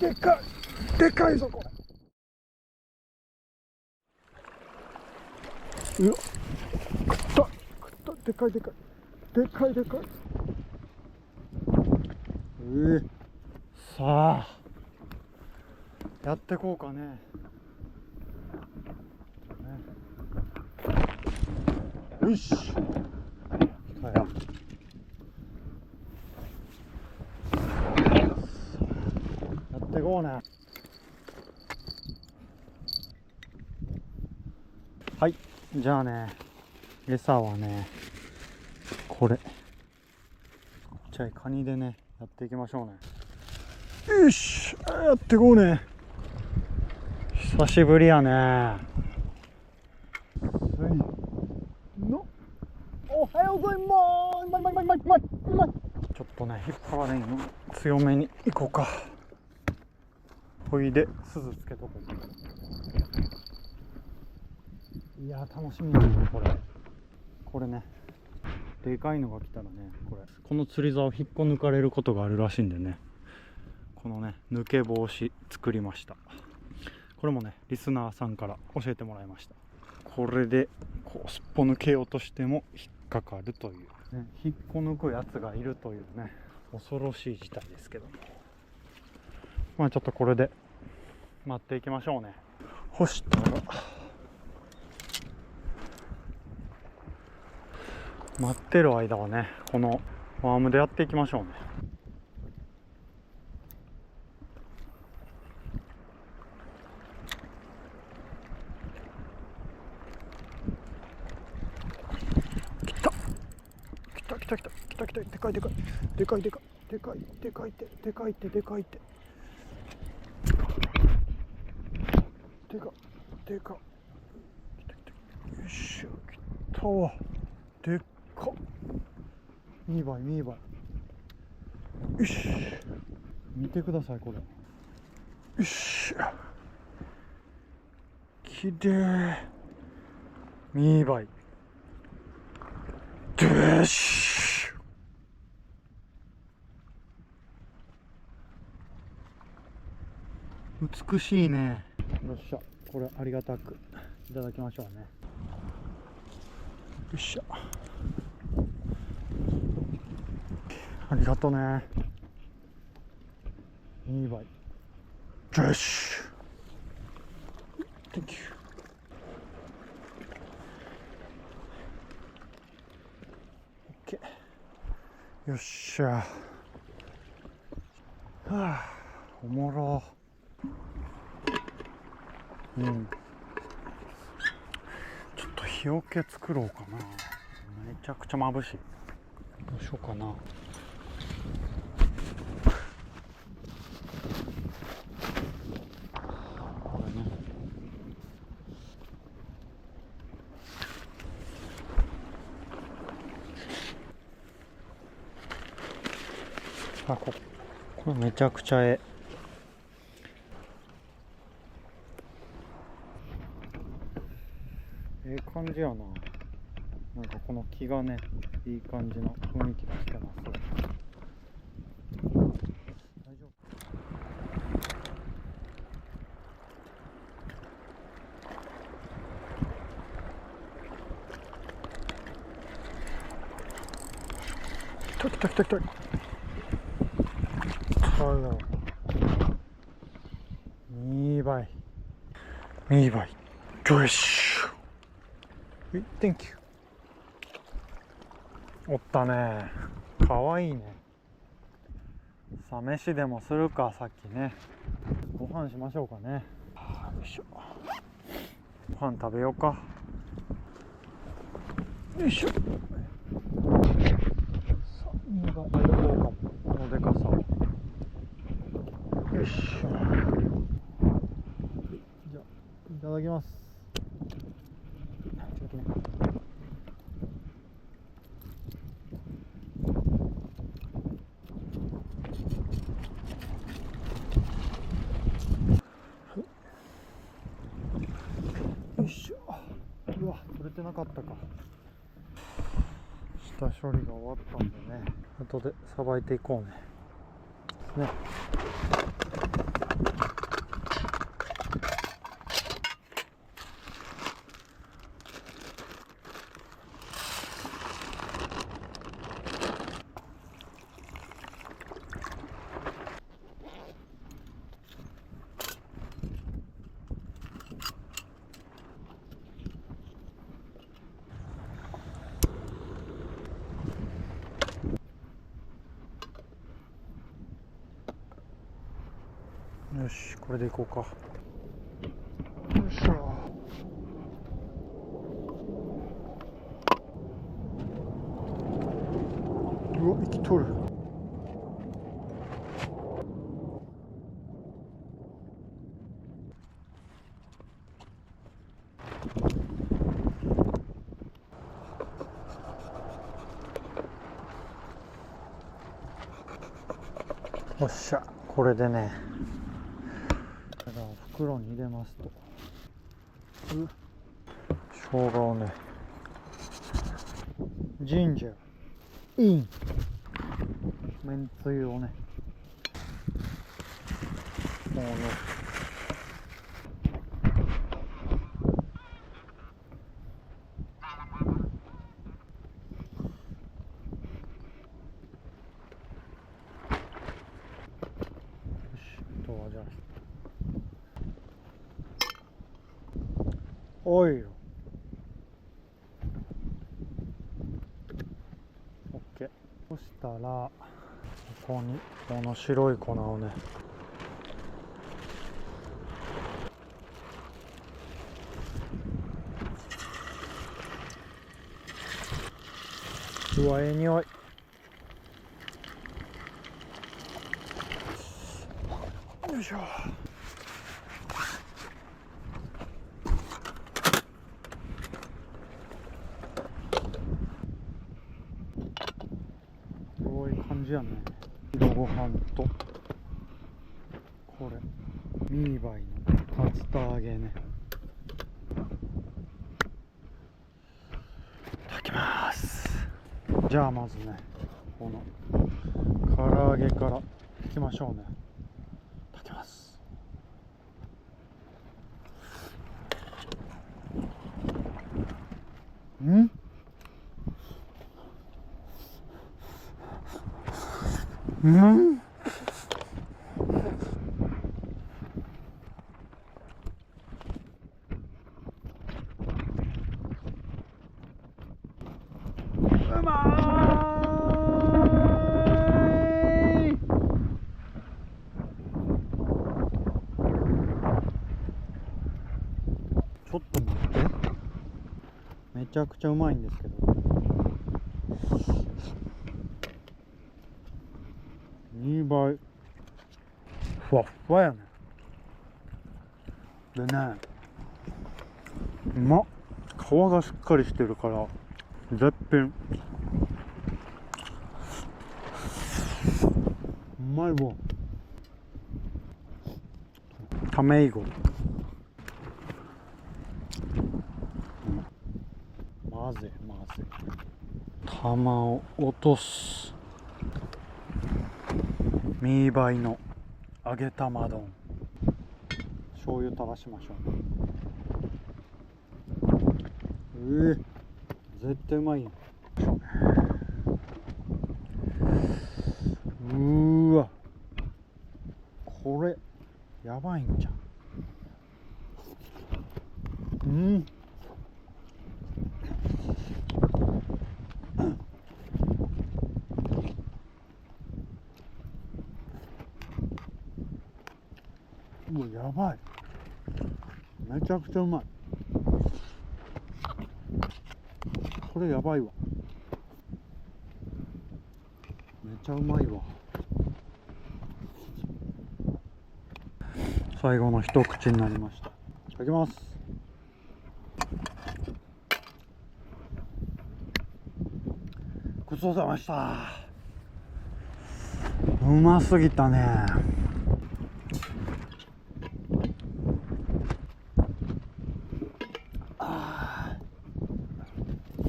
でかいでかいぞこれ。うわ食ったでかいでかいでかいでかい。さあやってこうかね。よし来たよ。やってこうね。はい、じゃあね、餌はねこれちっちゃいカニでねやっていきましょうね。よしやってこうね。久しぶりやね。おはようございます。ちょっとね引っ張られんよ強めに行こうか。ほいで鈴つけとこう。いや楽しみだねこれね。でかいのが来たらねこの釣り竿を引っこ抜かれることがあるらしいんでね、このね抜け防止作りました。これもねリスナーさんから教えてもらいました。これでこうすっぽ抜けようとしても引っかかるという、ね、引っこ抜くやつがいるというね恐ろしい事態ですけども、まあちょっとこれで待っていきましょうね。干したら待ってる間はねこのワームでやっていきましょうね。来たでかいでかいでかいでかいでかいでかいってでかいってでかいってでかでかよいしょ来たわ。でっか2倍2倍。よし見てくださいこれ。よしきれい2倍でし美しいね。よっしゃこれありがたくいただきましょうね。よっしゃありがとうね。2倍よし Thank you。 OK よっしゃはあおもろ。ちょっと日よけ作ろうかな。めちゃくちゃ眩しい。どうしようかな。これねこれめちゃくちゃええ感じやな。なんかこの木がねいい感じの雰囲気がしてます。大丈夫。来た2倍よし Thank you。 おったね。かわいいね。さあ飯でもするか。さっきねご飯しましょうかね。よいしょご飯食べようか。よいしょ。さあ2倍このでかさをよいしょ。じゃあいただきます。よいしょ。うわ取れてなかったか。下処理が終わったんでね後でさばいていこうね。し、これでいこうか。よいしょ。うわ、生きとる。よっしゃ、これでね、袋に入れますと、生姜をね、ジンジャー、イン、めんつゆをね、もうね、あとはじゃあオイル OK。 そしたらここにこの白い粉をね、うわ、ええ匂い。よいしょ。こういう感じやね。白ご飯とこれミーバイの竜田揚げね。いただきます。じゃあまずね、この唐揚げからいきましょうね。いただきます。ん？うん？うまーい。ちょっと待って、めちゃくちゃうまいんですけど、2倍ふわっふわやね。でね、うまっ。皮がしっかりしてるから絶品。うまいわ。卵、混ぜ玉を落とす。ミーバイの揚げ玉丼。醤油垂らしましょう。絶対うまいやん。うーわ、これやばいんじゃん。うわ、やばい。めちゃくちゃうまい。これやばいわ。めちゃうまいわ。最後の一口になりました。いただきます。ごちそうさまでした。うますぎたね。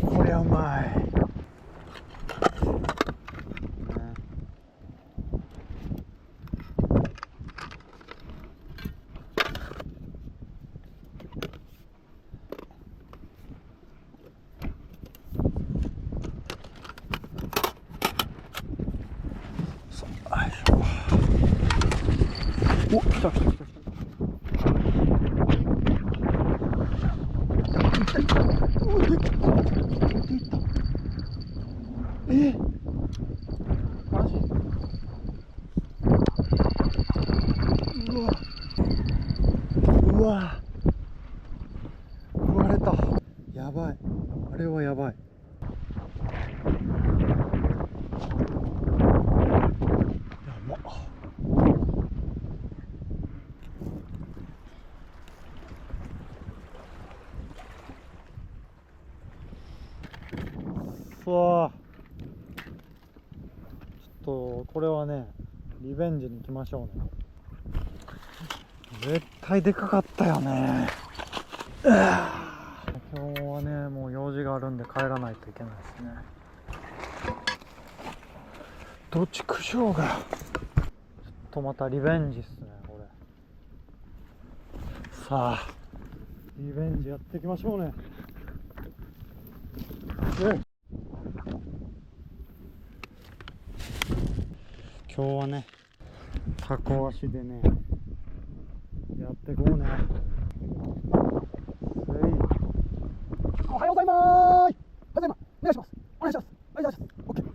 これはうまい。お、来た来た来た来た。マジ？うわ。うわ食われた。やばい、あれはやばい。やばっ。そうちょっとこれはねリベンジに行きましょうね。絶対でかかったよね。今日はねもう用事があるんで帰らないといけないですね。どっちくしょうが。ちょっとまたリベンジっすねこれ。さあリベンジやっていきましょうね。今日はねタコ足でねやっていこうね。おはようございます。おはようございます。お願いします。お願いします。お願いします。オッケー。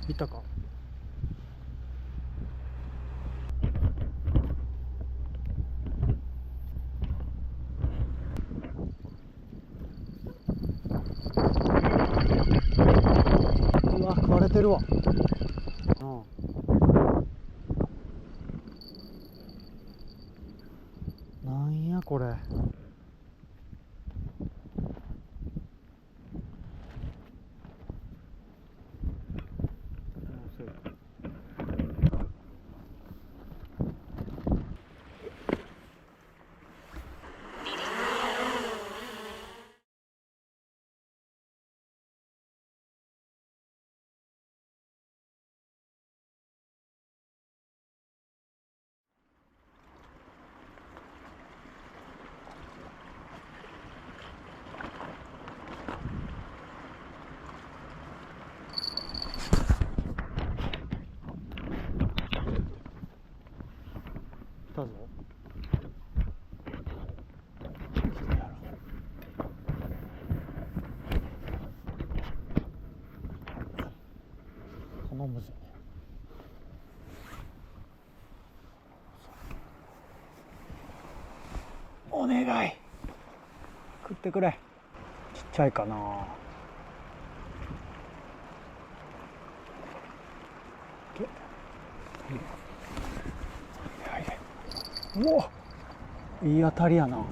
いたか。うわ食われてるわ。なんやこれ。来たぞ。頼むぜ。お願い食ってくれ。ちっちゃいかな。うわいい当たりやな。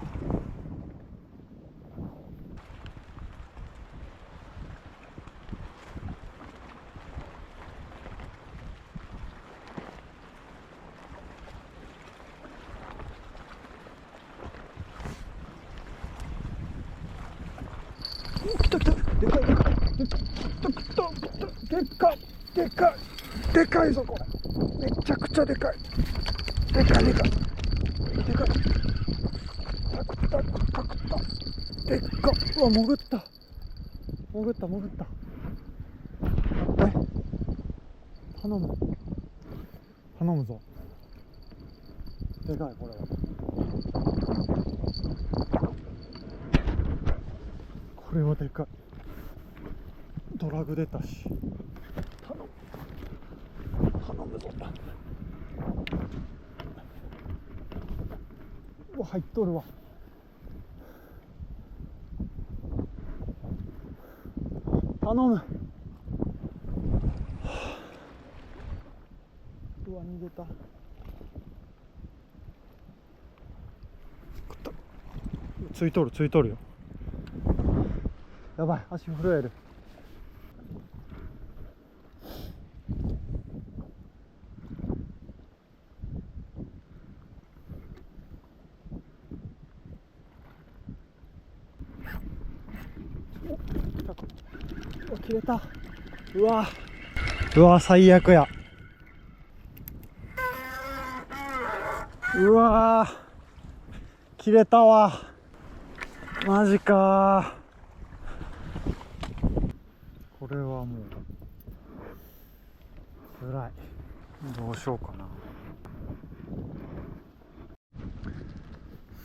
来た来た。でかいでかい。でかいでかいでかいぞこれ。めちゃくちゃでかい。でかいでかいでかい。たくったでっか。うわ潜った潜った潜った。頼む頼むぞ。でかいこれは。これはでかい。ドラグ出たし。頼むぞ。うわ入っとるわ。頼む。うわ逃げた。ついとるついとるよ。やばい足震える。切れた。うわ最悪や。うわ切れたわマジかれはもう辛い。どうしようかな。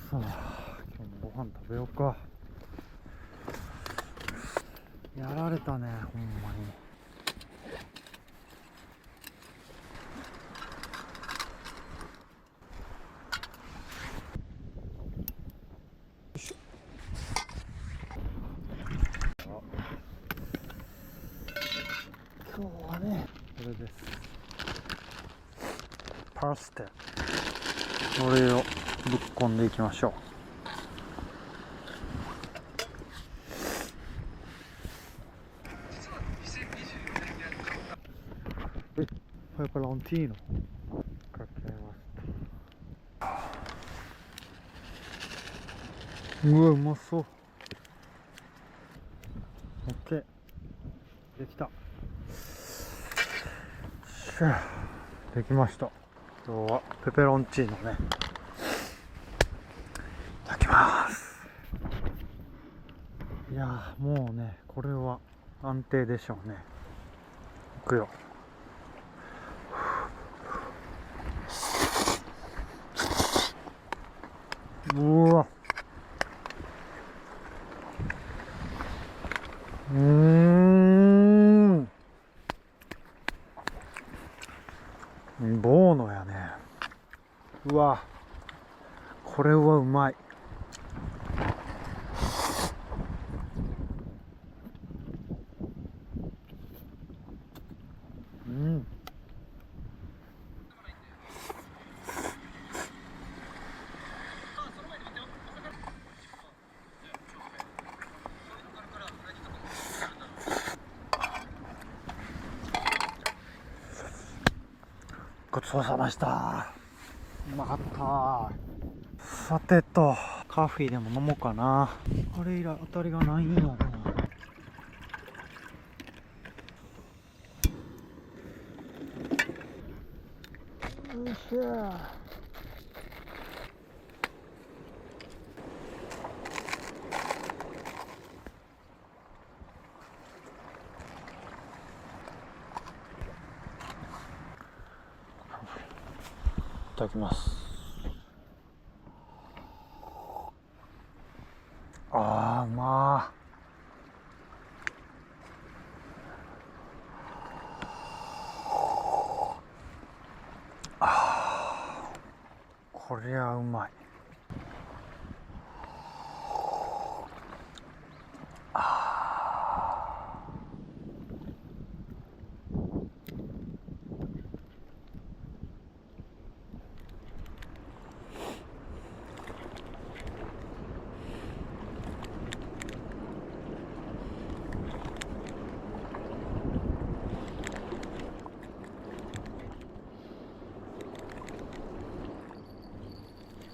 さあ、今日もご飯食べようか。やられたね、ほんまに。今日はね、これです。パステ、これをぶっこんでいきましょう。ペペロンティーノかけました。うわ、うまそう。オッケー、できた。できました。今日はペペロンチーノね。いただきます。いやー、もうね、これは安定でしょうね。いくよ。うわ、ボーノやね。うわ、これはうまい。うん。ごちそうさまでした。うまかった。さてと、カフェでも飲もうかな。あれ以来当たりがないんやな。よいしょ。いただきます。あー、うまー。こりゃうまい。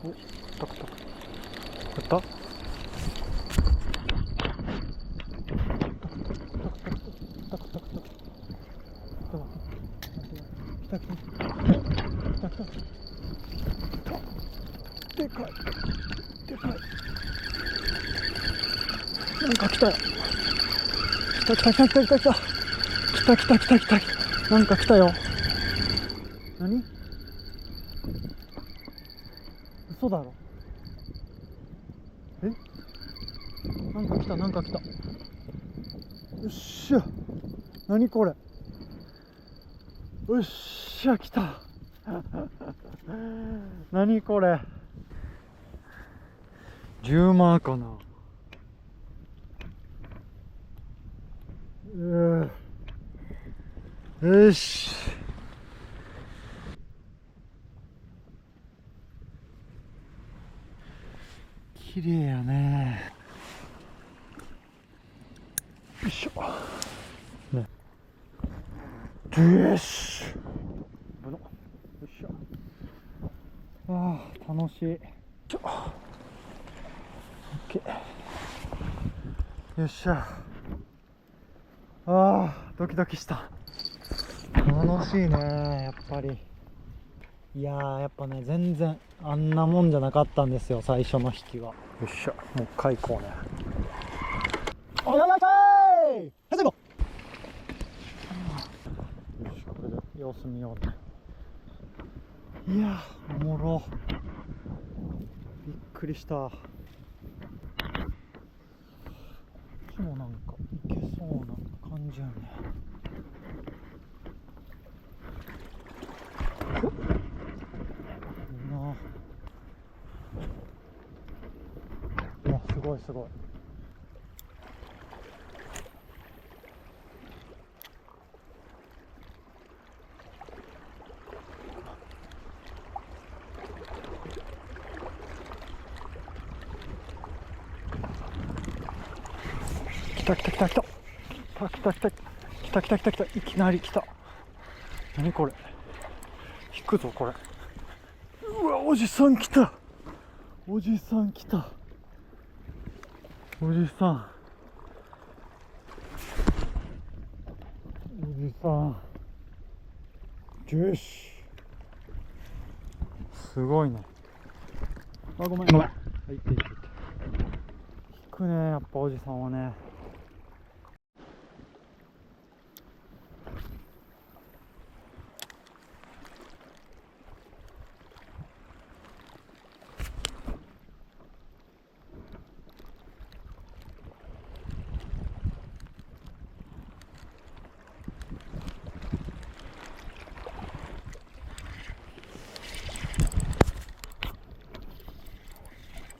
お、たくたく。やった？でかい。でかい。なんか来たよ。来た来た来た来た来た来た。来た来た来た来た。なんか来たよ。何？嘘だろ。え？なんか来た、なんか来た。よっしゃ。何これ。よっしゃ、来た。何これ。10万かな。よし。綺麗やね。よいしょ。ね。よし。よいしょ。ああ、楽しい。オッケー。よっしゃ。ああ、ドキドキした。楽しいね、やっぱり。いやー、やっぱね、全然あんなもんじゃなかったんですよ、最初の引きは。よっしゃ、もう一回行こうね。おやばいかーい。様子見ようね。いやおもろ、びっくりした。こっちもなんかいけそうな感じやね。いいな。いやすごいすごい。来た来た来た来た来た来た来た来た来た来た来た、いきなり来た。何これ、引くぞこれ。うわ、おじさん来た、おじさん来た、おじさん、おじさん、よし、すごいね。あ、ごめんごめん、はい、行って行って行って。引くね、やっぱおじさんはね。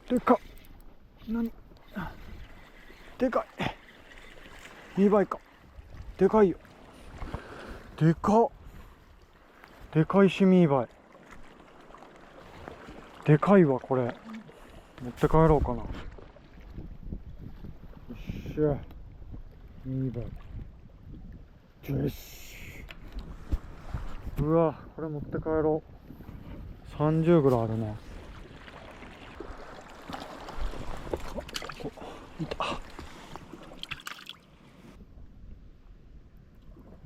でかっ、何でかい、2倍か、でかいよ、でかっ、でかいしミーバイ、でかいわこれ、持って帰ろうかな。よっしゃ、ミーバイ、よし、うわ、これ持って帰ろう。30ぐらいあるね。いた、こ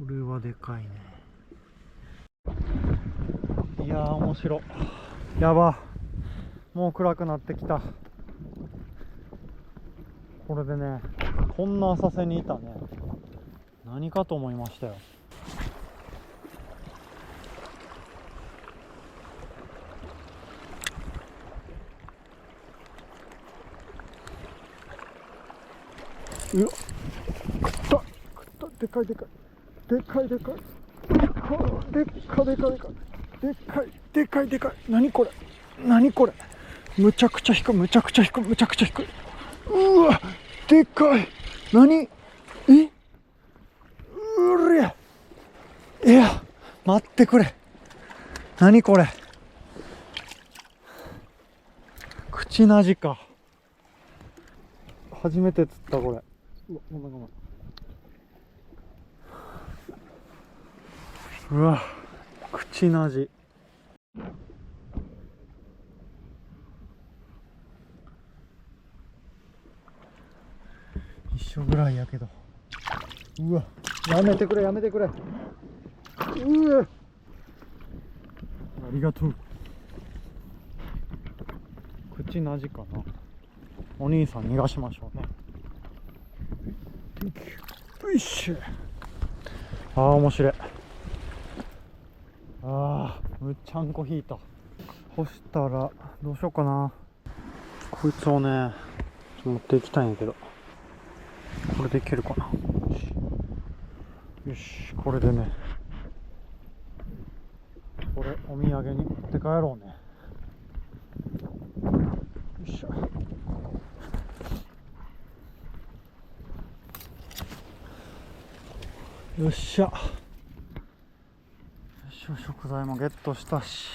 れはでかいね。いやー面白い。やば、もう暗くなってきた。これでね、こんな浅瀬にいたね。何かと思いましたよ。うわ、食った食った、でかいでかいでかいでかいでっかでかいでかいでっかいでかいでかい、何これ何これ、むちゃくちゃ低い、むちゃくちゃ低い、むちゃくちゃ低い。うわ、でかい、何、え、うりゃ、いや待ってくれ、何これ、口なじか、初めて釣ったこれ。うわ、ごめんごめん。うわ、口なじ。一緒ぐらいやけど。うわ、やめてくれやめてくれ。うわ、ありがとう。口なじかな。お兄さん逃がしましょうね。よいしょ。ああ面白い。ああ、むっちゃんこ引いた。干したらどうしようかな。こいつをね持っていきたいんやけど、これでいけるかな。よし、これでね、これお土産に持って帰ろうね。よいしょ。よっしゃ、よいしょ、食材もゲットしたし。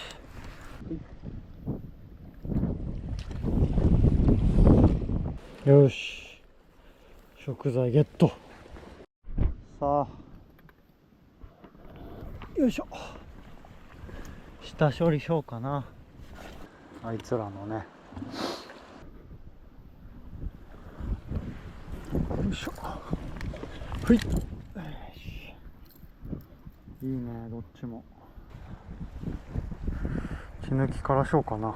よし、食材ゲット。さあ、よいしょ、下処理しようかな、あいつらのね。よいしょ、はい、いいね、どっちも。血抜きからしようかな。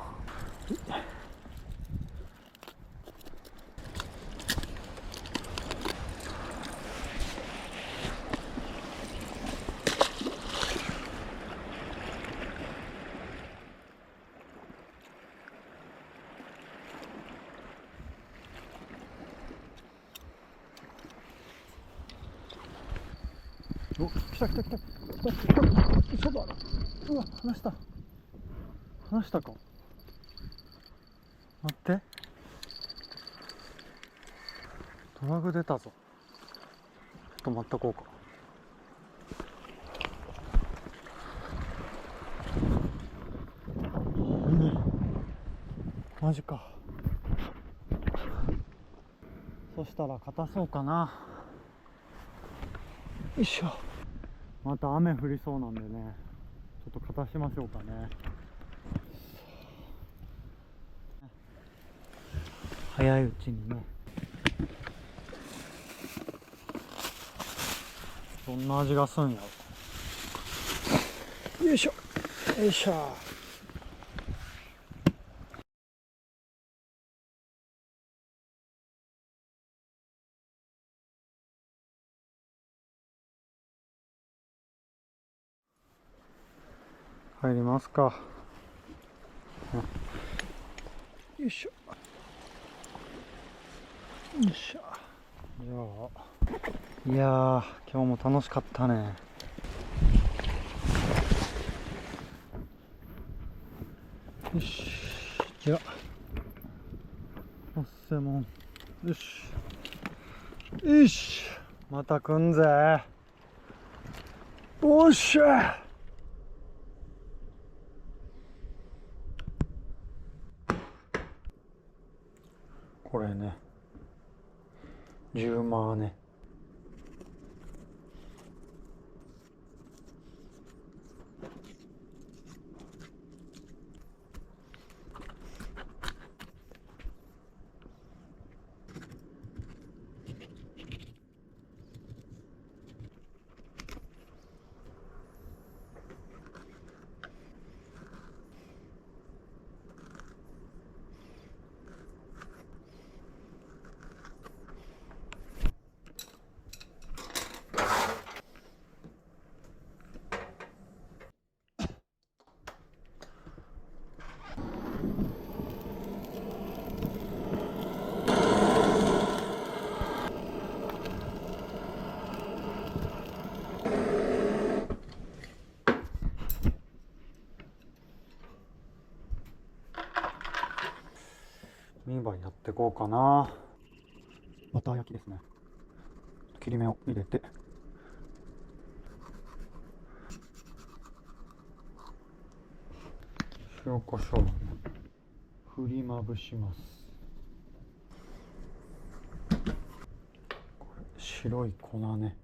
お、来た来た来た来た来た。そばだ。うわ、離したか。待って、ドラグ出たぞ。ちょっと待っとこうか。マジか。そしたら硬そうかな。よいしょ。また雨降りそうなんでね、ちょっと片しましょうかね。早いうちにね。どんな味がすんやろ。よいしょよいしょ。入りますか。よいしょよいしょ。いやー、今日も楽しかったね。よし、じゃあおっせもん、よしよし、また来んぜ。おっしゃ。これね、10万ね。ミーバイやってこうかな。バター焼きですね。切り目を入れて、塩コショウをね、振りまぶします。これ白い粉ね。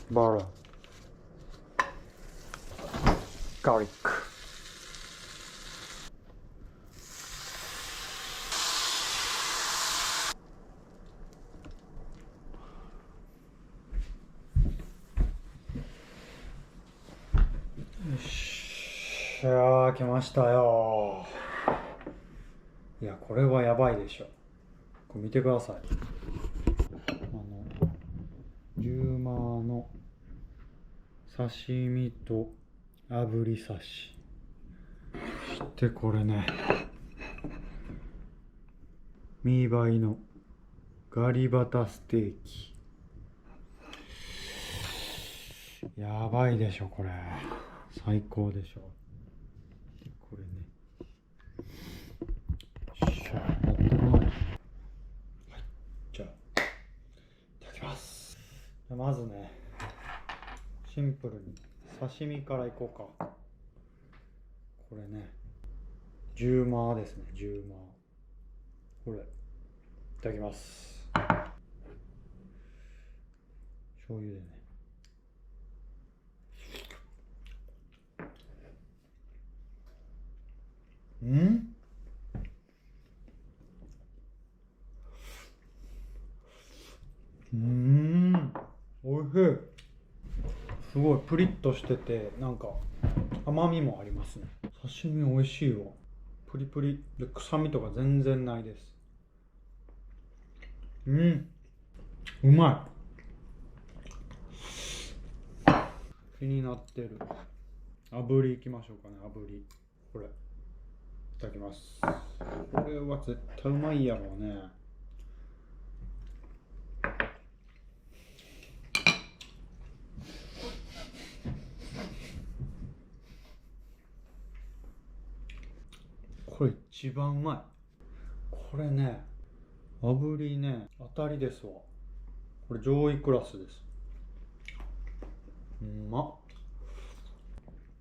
バラ、ガーリック、よしゃー、来ましたよ。いや、これはやばいでしょ。これ見てください。10マーの刺身と炙り刺し。そしてこれね、ミーバイのガリバタステーキ。やばいでしょこれ。最高でしょ。これね、よっしゃ、やってこない。はい、じゃあいただきます。じゃあまずね、シンプルに刺身からいこうか。これね、10マーですね。10マー、これいただきます。醤油でね。おいしい。すごいプリッとしてて、なんか甘みもありますね。刺身おいしいわ。プリプリで臭みとか全然ないです。うまい。気になってる。炙りいきましょうかね。炙り、これいただきます。これは絶対うまいやろうね。これ一番うまい。これね、炙りね、当たりですわ。これ上位クラスです。うまっ。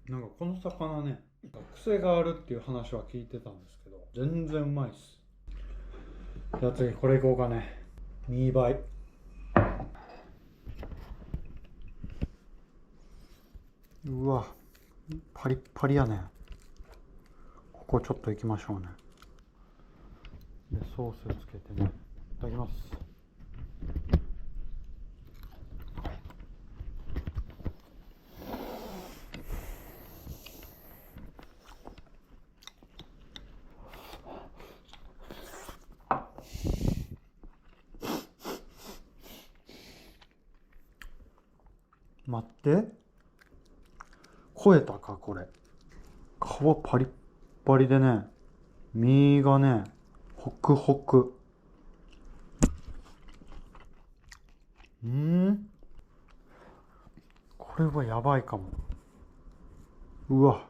なんかこの魚ね、癖があるっていう話は聞いてたんですけど、全然うまいっす。じゃあ次これいこうかね。2倍。うわ、パリッパリやね。ここちょっといきましょうね。でソースつけてね、いただきます。待って、超えたかこれ。皮パリッパリでね、身がねホクホク。これはやばいかも。うわ、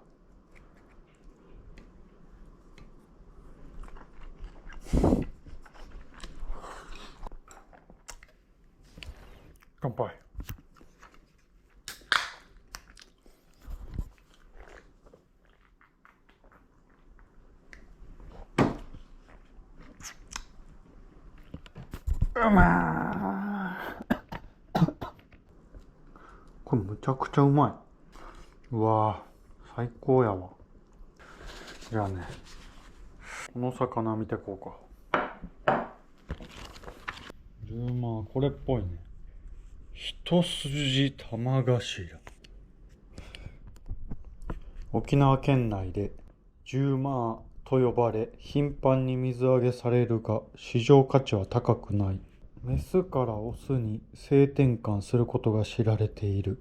乾杯。うまー。これむちゃくちゃうまい。うわー、最高やわ。じゃあね、この魚見てこうか。これっぽいね。一筋玉頭。沖縄県内でジューマーと呼ばれ頻繁に水揚げされるが市場価値は高くない。メスからオスに性転換することが知られている。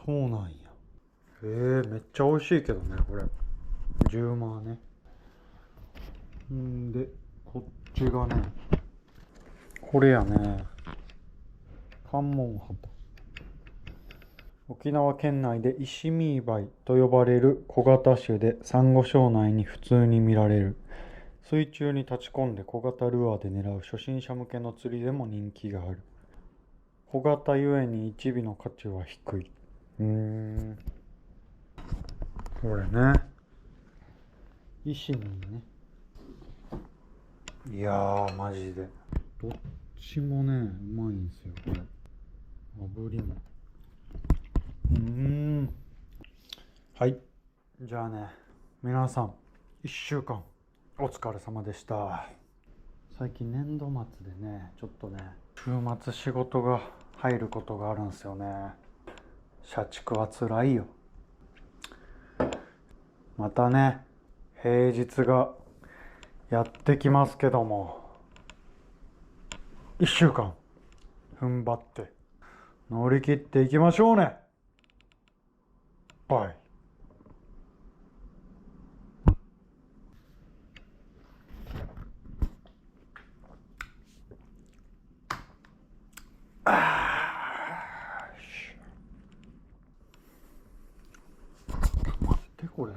そうなんや。めっちゃ美味しいけどねこれ。ジューマーね。でこっちがね、これやね、関門旗。沖縄県内でイシミーバイと呼ばれる小型種でサンゴ礁内に普通に見られる。水中に立ち込んで小型ルアーで狙う初心者向けの釣りでも人気がある。小型ゆえに一尾の価値は低い。これね、石にね。いやーマジでどっちもねうまいんですよこれ。炙りも。はい、じゃあね、皆さん1週間お疲れ様でした。最近年度末でね、ちょっとね週末仕事が入ることがあるんですよね。社畜はつらいよ。またね平日がやってきますけども、1週間踏ん張って乗り切っていきましょうね。バイ。待ってこれ、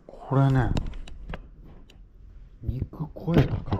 これね肉超えたか。